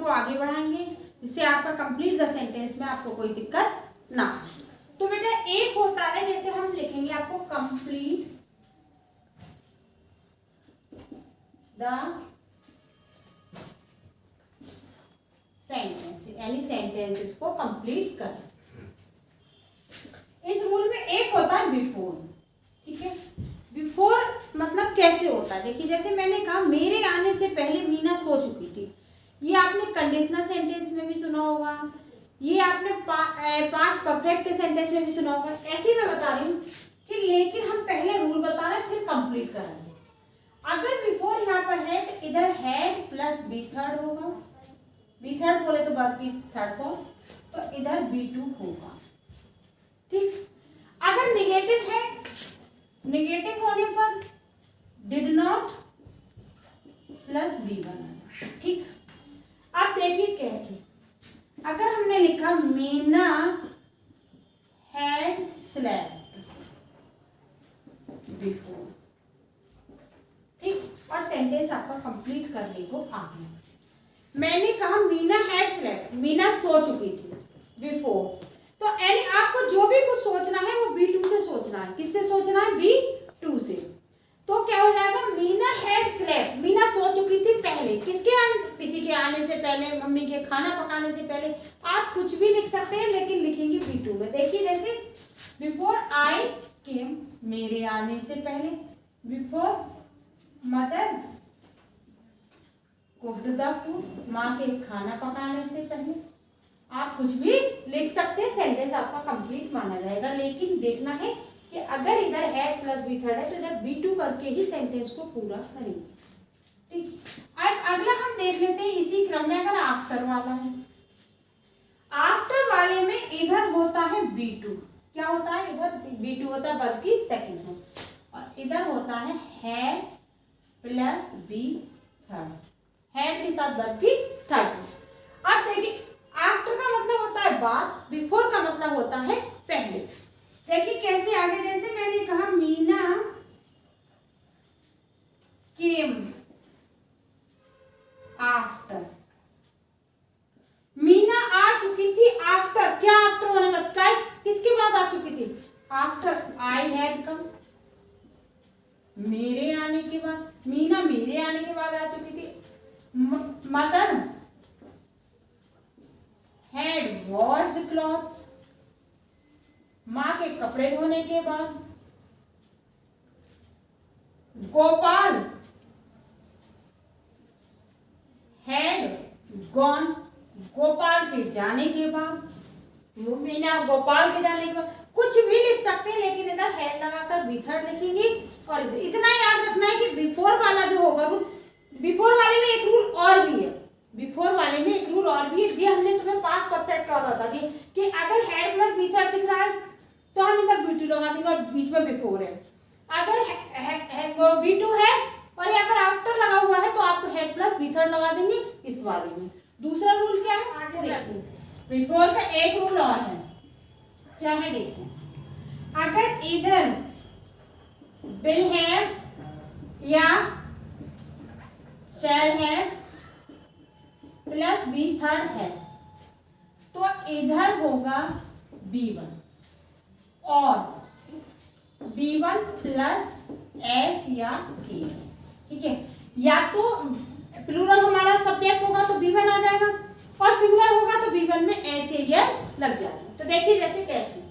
को आगे बढ़ाएंगे जिससे आपका कंप्लीट द सेंटेंस में आपको कोई दिक्कत ना हो। तो बेटा एक होता है, जैसे हम लिखेंगे आपको कंप्लीट द सेंटेंस, यानी सेंटेंसेस को कंप्लीट कर। इस रूल में एक होता है बिफोर, ठीक है। बिफोर मतलब कैसे होता है, देखिए जैसे मैंने कहा मेरे आने से पहले मीना सो चुकी थी, ये आपने कंडीशनल सेंटेंस में भी सुना होगा, ये आपने पास्ट परफेक्ट सेंटेंस में भी सुना होगा। ऐसे ही मैं बता रही हूँ कि लेकिन हम पहले रूल बता रहे हैं फिर कंप्लीट करेंगे। अगर बिफोर यहाँ पर है तो इधर हैड प्लस बी थर्ड होगा, बी थर्ड बोले तो वर्ब की थर्ड फॉर्म, तो इधर बी टू होगा, ठीक। अगर निगेटिव है, निगेटिव होने पर did not plus V one, ठीक। अब देखिए कैसे, अगर हमने लिखा मीना हैड स्लेप्ट बिफोर, ठीक, और सेंटेंस आपका कंप्लीट करने को आ गया। मैंने कहा मीना हैड स्लेप्ट, मीना सो चुकी थी बिफोर, तो यानी आपको जो भी कुछ सोचना है वो B2 से सोचना है। किससे सोचना है? B2 से। तो क्या हो जाएगा? मीना हैड स्लेप्ट, मीना सो चुकी थी पहले, किसके आने, किसी के आने से पहले, मम्मी के खाना पकाने से पहले, आप कुछ भी लिख सकते हैं लेकिन लिखेंगे B2 में। देखिए जैसे बिफोर आई केम, मेरे आने से पहले, before mother cooked the food, माँ के खाना पकाने से पहले, आप कुछ भी लिख सकते हैं, सेंटेंस आपका कंप्लीट माना जाएगा। लेकिन देखना है कि अगर इधर हैड प्लस बी थर्ड है तो इधर B2 करके ही सेंटेंस को पूरा करेंगे, ठीक। अब अगला हम देख लेते हैं इसी क्रम में, अगर आफ्टर वाला है, आफ्टर वाले में इधर होता है B2, क्या होता है? इधर B2 होता है वर्ब की सेकंड फॉर्म, और इधर होता है had plus V third, had के साथ वर्ब की थर्ड फॉर्म। अब देखिए आफ्टर का मतलब होता है बाद, बिफोर का मतलब होता है पहले। देखिए कैसे आगे, जैसे मैंने कहा मीना केम आफ्टर, मीना आ चुकी थी आफ्टर, क्या आफ्टर होने का, क्या किसके बाद आ चुकी थी? आफ्टर आई हैड कम, मेरे आने के बाद, मीना मेरे आने के बाद आ चुकी थी। मदर हैड वॉश्ड क्लॉथ्स, माँ के कपड़े धोने के बाद। गोपाल हैड गॉन, गोपाल के जाने के बाद, मीना गोपाल के जाने के बाद, कुछ भी लिख सकते हैं लेकिन इधर हैड लगाकर बी थर्ड लिखेंगे। और इतना याद रखना है कि बिफोर वाला जो होगा रूल, बिफोर वाले में एक रूल और भी है, बिफोर वाले में एक रूल और भी है, जी हमने तुम्हें पास्ट परफेक्ट का बता दिया कि अगर हैड प्लस बी थर्ड दिख रहा है तो हम इधर B2 लगा देंगे और बीच में बिफोर है। अगर B2 है और यहाँ पर आफ्टर लगा हुआ है तो आपको हैड प्लस बी थर्ड लगा देंगे इस वाले में। दूसरा रूल क्या है? आगे देखिए, बिफोर का एक रूल और है, क्या है देखिए, अगर इधर विल हैव या shall have plus V third है तो इधर होगा B1 और B1 प्लस S या KS, ठीक है। या तो प्लूरल हमारा सब्जेक्ट होगा तो B1 आ जाएगा और सिंगुलर होगा तो B1 में S या S लग जाएगा। तो देखिए जैसे कैसे,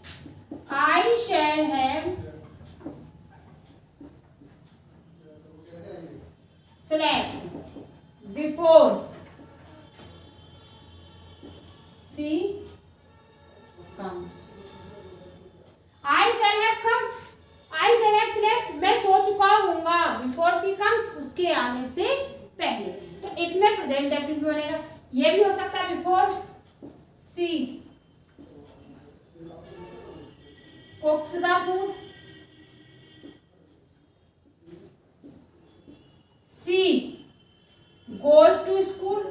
I shall have slept before she comes, I shall have come, I shall have slept, मैं सो चुका हूँगा, before she comes, उसके आने से पहले। तो इसमें प्रेजेंट डेफिनेट भी बनेगा। ये भी हो सकता है before she cooks the food, she goes to school,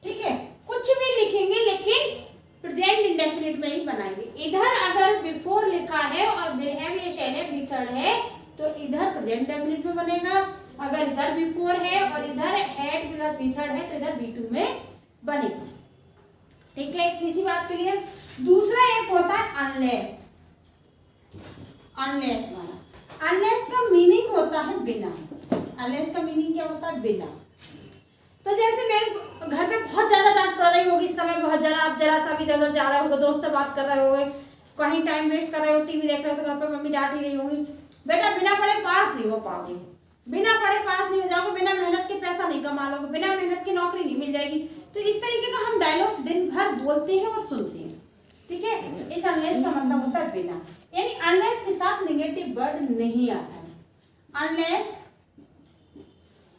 ठीक है। कुछ भी लिखेंगे लेकिन प्रेजेंट इंडेफिनिट में ही बनाएंगे। इधर अगर बिफोर लिखा है और विल हैव या शैल हैव भी थर्ड है तो इधर प्रेजेंट डेफिनिट में बनेगा अगर इधर B4 है और इधर हेड प्लस B3 है तो इधर B2 में बनेगा। ठीक है, इतनी सी बात क्लियर। दूसरा एक होता है अनलेस। अनलेस वाला, अनलेस का मीनिंग होता है बिना। अनलेस का मीनिंग क्या होता है? बिना। तो जैसे मेरे घर पे बहुत ज्यादा डांट पड़ रही होगी इस समय, बहुत ज्यादा, आप जरा सा भी इधर जा रहे होगे, दोस्त से बात कर रहे होगे, कहीं टाइम वेस्ट कर रहे हो, टीवी देख रहे हो, तो घर पे मम्मी डांट ही रही होगी, बेटा बिना पढ़े पास नहीं हो पाओगे, बिना पढ़े पास नहीं हो जाओगे, बिना मेहनत के पैसा नहीं कमा लोगे, बिना मेहनत की नौकरी नहीं मिल जाएगी। तो इस तरीके का हम डायलॉग दिन भर बोलते हैं और सुनते हैं। ठीक है, इस अनलेस का मतलब होता है बिना, यानी अनलेस के साथ नेगेटिव वर्ड नहीं आता है। अनलेस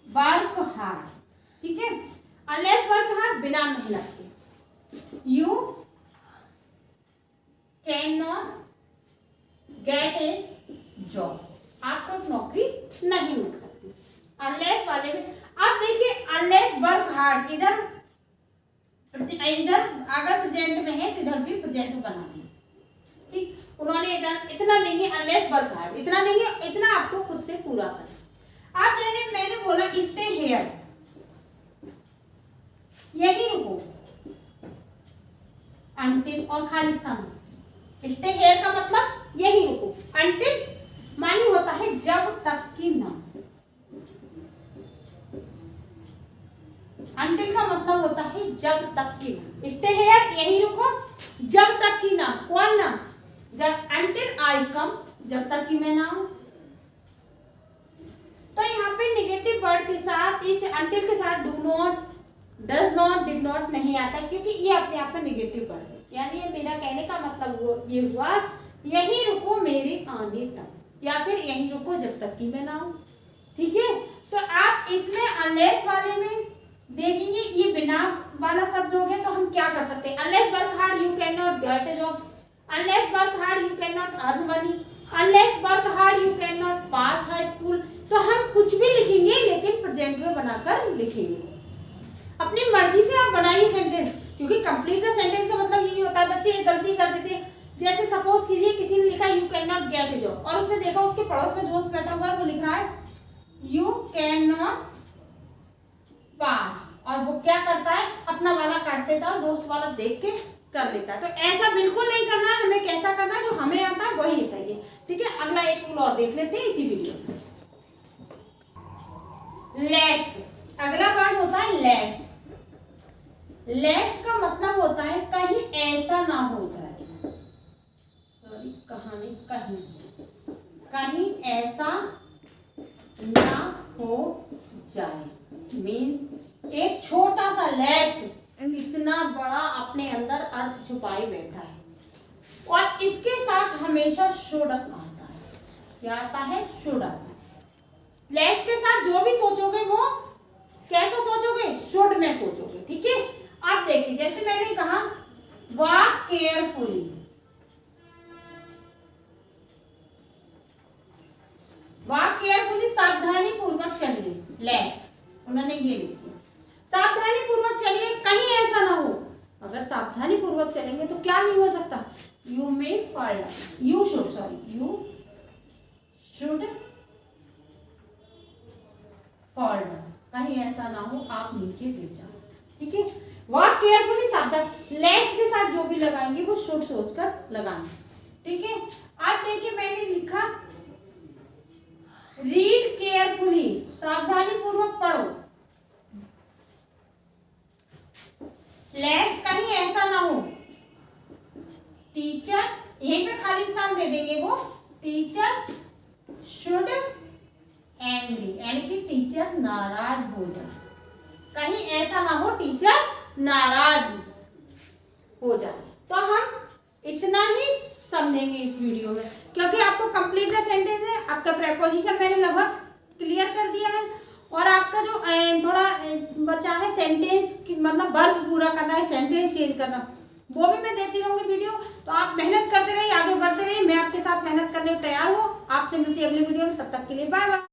वर्क हार्ड, ठीक है, अनलेस वर्क हार्ड, बिना मेहनत के, you can not gate A job, आपको एक नौकरी नहीं मिल सकती अनलेस वाले में। अब देखिए अनलेस वर्क हार्ड, इधर अगर प्रेजेंट में है तो इधर भी प्रेजेंट बना दिए। ठीक, उन्होंने इधर इतना देंगे, अनलेस वर्क हार्ड इतना देंगे, इतना आपको खुद से पूरा करना। अब मैंने बोला स्टे हेयर, यही रुको, अंटिल और खालिस्तान। स्टे हेयर का मतलब यही रुको, अंटिल मानी होता है जब तक कि ना, अंटिल का मतलब होता है जब तक कि ना। स्टे हेयर यही रुको, जब तक कि ना, कौन ना? जब अंटिल आई कम, जब तक कि मैं ना आऊं। तो यहाँ पे नेगेटिव वर्ड के साथ, इस अंटिल के साथ do not, does not, did not नहीं आता, क्योंकि ये अपने आप में नेगेटिव वर्ड है। यानी ये मेरा कहने का मतलब ये हुआ, यही रुको मेरे आने तक, या फिर यही रुको जब तक कि मैं ना आऊं। ठीक है, तो आप इसमें अनलेस वाले में देखेंगे ये बिना वाला शब्द हो गया, तो हम क्या कर सकते हैं? Unless work hard you can not gate A job, unless work hard you can not earn money, unless work hard you can not pass high school. तो हम कुछ भी लिखेंगे लेकिन प्रेजेंट में बनाकर लिखेंगे, अपनी मर्जी से आप बनाइए सेंटेंस, क्योंकि कंप्लीट द सेंटेंस का मतलब यही होता है। बच्चे गलती कर देते हैं, जैसे सपोज कीजिए किसी ने लिखा you can not gate A job, और उसने देखा उसके पड़ोस में दोस्त बैठा हुआ है, वो लिख रहा है यू कैन नॉट पास, और वो क्या करता है अपना वाला काट देता है और दोस्त वाला देख के कर लेता है। तो ऐसा बिल्कुल नहीं करना है, हमें कैसा करना है, जो हमें आता है वही सही है। ठीक है, अगला एक रूल और देख लेते हैं इसी वीडियो में। लेस्ट, अगला वर्ड होता है लेस्ट। लेस्ट का मतलब होता है कहीं ऐसा ना हो जाए, सॉरी कहानी, कहीं ऐसा ना हो जाए, मीन्स एक छोटा सा लेस्ट इतना बड़ा अपने अंदर अर्थ छुपाए बैठा है, और इसके साथ हमेशा शुड आता है। क्या आता है? शुड आता है। लेस्ट के साथ जो भी सोचोगे वो कैसा सोचोगे? शुड में सोचोगे। ठीक है, आप देखिए जैसे मैंने कहा वॉक केयरफुली, वॉक केयरफुली, सावधानी पूर्वक चलिए। लेफ्ट उन्होंने ये लिख दिया, सावधानी पूर्वक चलिए, कहीं ऐसा ना हो। अगर सावधानी पूर्वक चलेंगे तो क्या नहीं हो सकता? You may fall down, you should, sorry you should fall down, कहीं ऐसा ना हो आप नीचे गिर जाओ। ठीक है, वॉक केयरफुली, सावधान। लेफ्ट के साथ जो भी लगाएंगे वो शुड सोचकर लगाएंगे। ठीक है, आप देखिए मैंने लिखा रीड केयरफुली, सावधानी पूर्वक पढ़ो। लेफ्ट कहीं ऐसा ना हो, टीचर, यहीं पे खाली स्थान दे देंगे वो, टीचर शुड एंग्री, यानी कि टीचर नाराज हो जाए, कहीं ऐसा ना हो टीचर नाराज हो जाए। तो हम इतना ही समझेंगे इस वीडियो में, क्योंकि आपको कंप्लीट द सेंटेंस है, आपका प्रेपोजिशन मैंने लगभग क्लियर कर दिया है, और आपका जो थोड़ा बचा है सेंटेंस मतलब वर्ब पूरा करना है, सेंटेंस चेंज करना, वो भी मैं देती रहूंगी वीडियो। तो आप मेहनत करते रहिए, आगे बढ़ते रहिए, मैं आपके साथ मेहनत करने को तैयार हूँ। आपसे मिलती है अगली वीडियो में, तब तक के लिए बाय बाय।